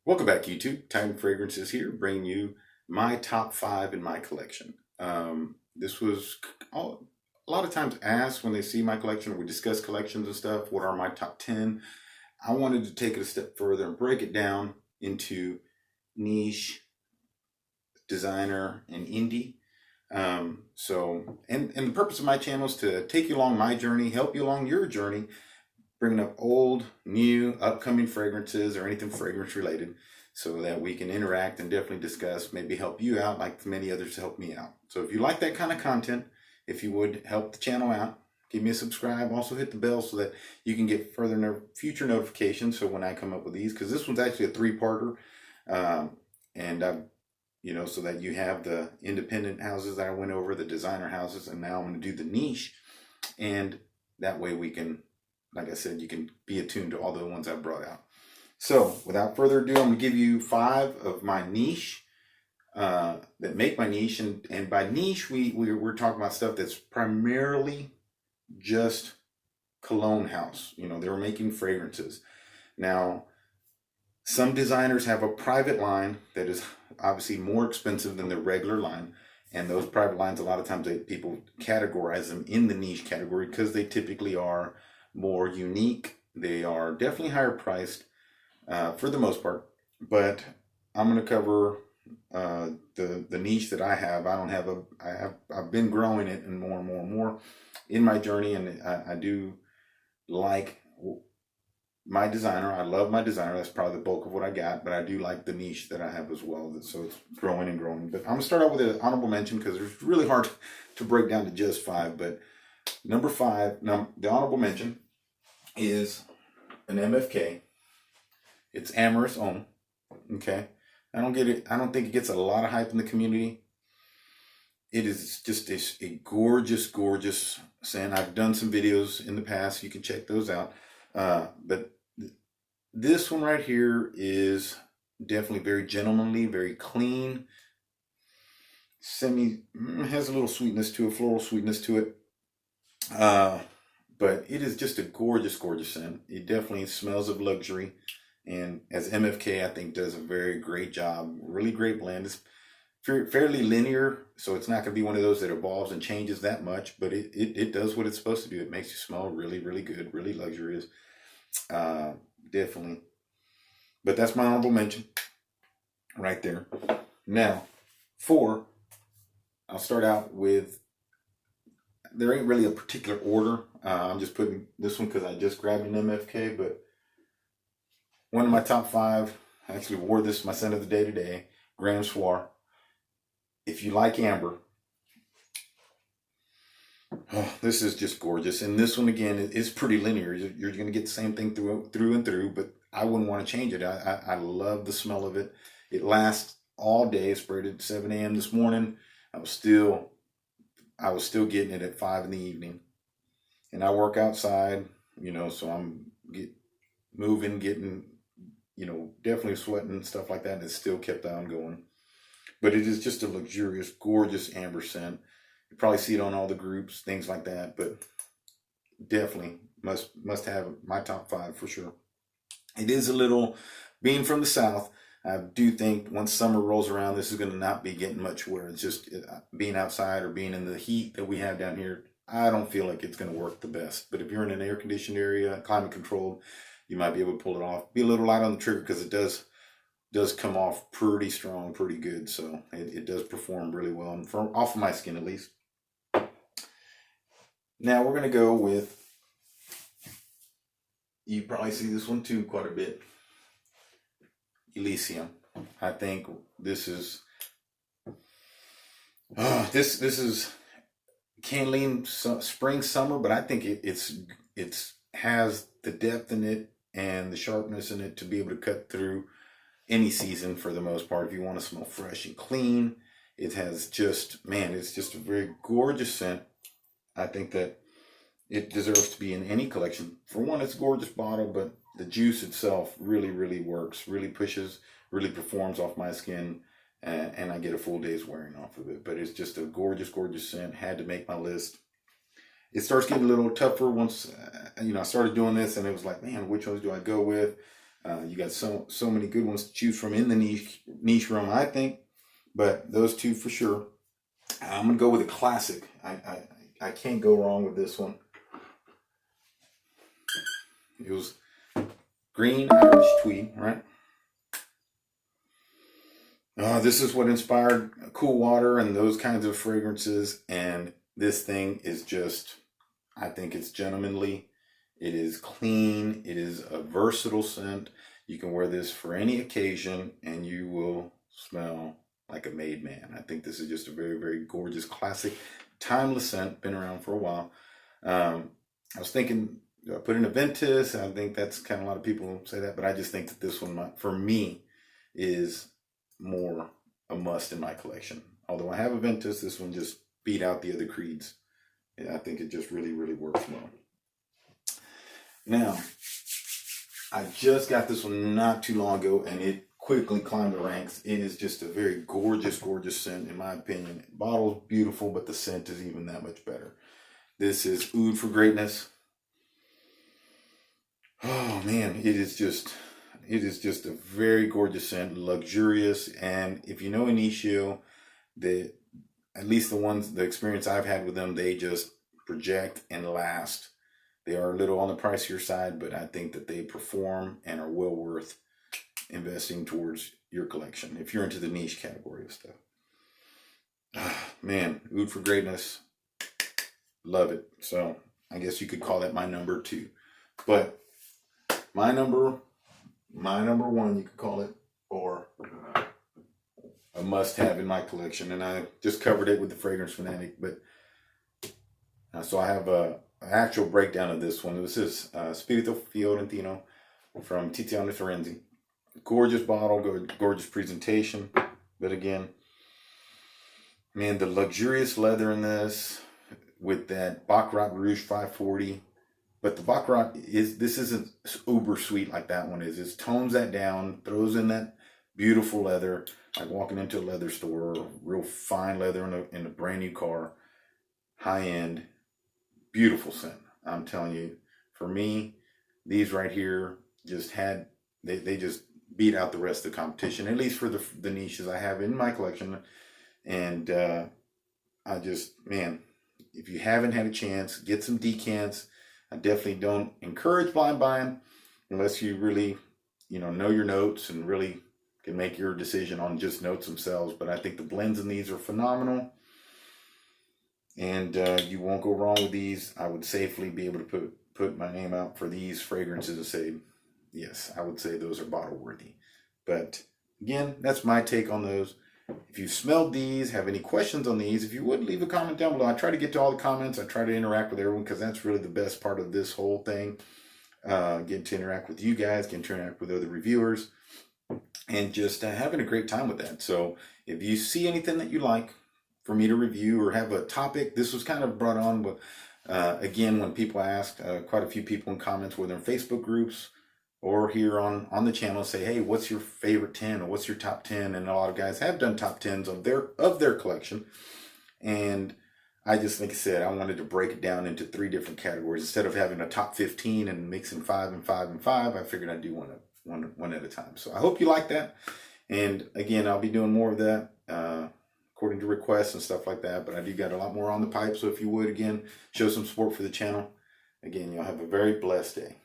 Welcome back, YouTube. Time Fragrances here, bringing you my top 5 in my collection. This was a lot of times asked when they see my collection or we discuss collections and stuff, what are my top 10? I wanted to take it a step further and break it down into niche, designer, and indie. And the purpose of my channel is to take you along my journey, help you along your journey, bringing up old, new, upcoming fragrances or anything fragrance related so that we can interact and definitely discuss, maybe help you out like many others help me out. So if you like that kind of content, if you would help the channel out, give me a subscribe, also hit the bell so that you can get future notifications. So when I come up with these, because this one's actually a 3-parter, and I've, so that you have the independent houses that I went over, the designer houses, and now I'm going to do the niche, and that way we can, like I said, you can be attuned to all the ones I brought out. So without further ado, I'm going to give you 5 of my niche that make my niche. And by niche, we're talking about stuff that's primarily just cologne house. They were making fragrances. Now, some designers have a private line that is obviously more expensive than the regular line. And those private lines, a lot of times people categorize them in the niche category because they typically are more unique. They are definitely higher priced for the most part, but I'm going to cover the niche that I have. I've been growing it and more in my journey, and I do like my designer. I love my designer. That's probably the bulk of what I got, but I do like the niche that I have as well. So it's growing and growing. But I'm going to start out with an honorable mention because it's really hard to break down to just 5. But number 5, the honorable mention is an MFK. It's Amorous Homme. Okay. I don't think it gets a lot of hype in the community. It is just a gorgeous, gorgeous scent. I've done some videos in the past. You can check those out. But this one right here is definitely very gentlemanly, very clean. Has a little sweetness to it, floral sweetness to it. But it is just a gorgeous, gorgeous scent. It definitely smells of luxury. And as MFK, I think, does a very great job. Really great blend. It's fairly linear, so it's not going to be one of those that evolves and changes that much. But it does what it's supposed to do. It makes you smell really, really good, really luxurious. Definitely. But that's my honorable mention right there. Now, 4, I'll start out with, there ain't really a particular order. I'm just putting this one because I just grabbed an MFK, but one of my top 5, I actually wore this my scent of the day today, Grand Soir. If you like amber, this is just gorgeous. And this one, again, is pretty linear. You're going to get the same thing through and through, but I wouldn't want to change it. I love the smell of it. It lasts all day. It sprayed at 7 a.m. this morning. I was still getting it at 5 in the evening. And I work outside, so I'm moving, getting, definitely sweating and stuff like that. And it still kept on going. But it is just a luxurious, gorgeous amber scent. You probably see it on all the groups, things like that. But definitely must have my top 5 for sure. It is a little, being from the South, I do think once summer rolls around, this is going to not be getting much wear. It's just being outside or being in the heat that we have down here. I don't feel like it's going to work the best. But if you're in an air-conditioned area, climate-controlled, you might be able to pull it off. Be a little light on the trigger because it does come off pretty strong, pretty good. So it does perform really well, and off of my skin at least. Now we're going to go with, you probably see this one too quite a bit, Elysium. I think this is, this is, can lean spring, summer, but I think it's has the depth in it and the sharpness in it to be able to cut through any season for the most part. If you want to smell fresh and clean, it has it's just a very gorgeous scent. I think that it deserves to be in any collection. For one, it's a gorgeous bottle, but the juice itself really, really works, really pushes, really performs off my skin, and I get a full day's wearing off of it. But it's just a gorgeous, gorgeous scent. Had to make my list. It starts getting a little tougher once, I started doing this, and it was like, man, which ones do I go with? You got so many good ones to choose from in the niche realm, I think. But those two for sure. I'm gonna go with a classic. I can't go wrong with this one. It was green Irish tweed, right? This is what inspired Cool Water and those kinds of fragrances. And this thing is just, I think it's gentlemanly. It is clean. It is a versatile scent. You can wear this for any occasion and you will smell like a made man. I think this is just a very, very gorgeous, classic, timeless scent. Been around for a while. I was thinking, put in a Ventus. I think that's kind of a lot of people say that, but I just think that this one, for me, is more a must in my collection. Although I have a Ventus, this one just beat out the other Creeds. Yeah, I think it just really, really works well. Now, I just got this one not too long ago, and it quickly climbed the ranks. It is just a very gorgeous, gorgeous scent, in my opinion. Bottle's beautiful, but the scent is even that much better. This is Oud for Greatness. Oh man, it is just a very gorgeous scent, luxurious. And if you know Initio, at least the experience I've had with them, they just project and last. They are a little on the pricier side, but I think that they perform and are well worth investing towards your collection if you're into the niche category of stuff. Man, Oud for Greatness, love it. So I guess you could call that my number 2. But my number one, you could call it, or a must-have in my collection. And I just covered it with the Fragrance Fanatic. But so I have an actual breakdown of this one. This is Spirito Fiorentino from Tiziano Ferenzi. Gorgeous bottle, gorgeous presentation. But again, man, the luxurious leather in this with that Baccarat Rouge 540. But the Baccarat this isn't uber sweet like that one is. It tones that down, throws in that beautiful leather, like walking into a leather store, real fine leather in a brand new car, high end, beautiful scent. I'm telling you, for me, these right here just they just beat out the rest of the competition, at least for the niches I have in my collection. And man, if you haven't had a chance, get some decants. I definitely don't encourage blind buying unless you really, know your notes and really can make your decision on just notes themselves. But I think the blends in these are phenomenal. And you won't go wrong with these. I would safely be able to put my name out for these fragrances and say, yes, I would say those are bottle worthy. But again, that's my take on those. If you've smelled these, have any questions on these, if you would, leave a comment down below. I try to get to all the comments. I try to interact with everyone because that's really the best part of this whole thing. Getting to interact with you guys, getting to interact with other reviewers, and just having a great time with that. So if you see anything that you like for me to review or have a topic, this was kind of brought on with, again, when people asked, quite a few people in comments, whether in Facebook groups or here on the channel, say, hey, what's your favorite 10 or what's your top 10? And a lot of guys have done top 10s of their collection. And I just, like I said, I wanted to break it down into 3 different categories. Instead of having a top 15 and mixing 5 and 5 and 5, I figured I'd do one at a time. So I hope you like that. And again, I'll be doing more of that according to requests and stuff like that. But I do got a lot more on the pipe. So if you would, again, show some support for the channel. Again, y'all have a very blessed day.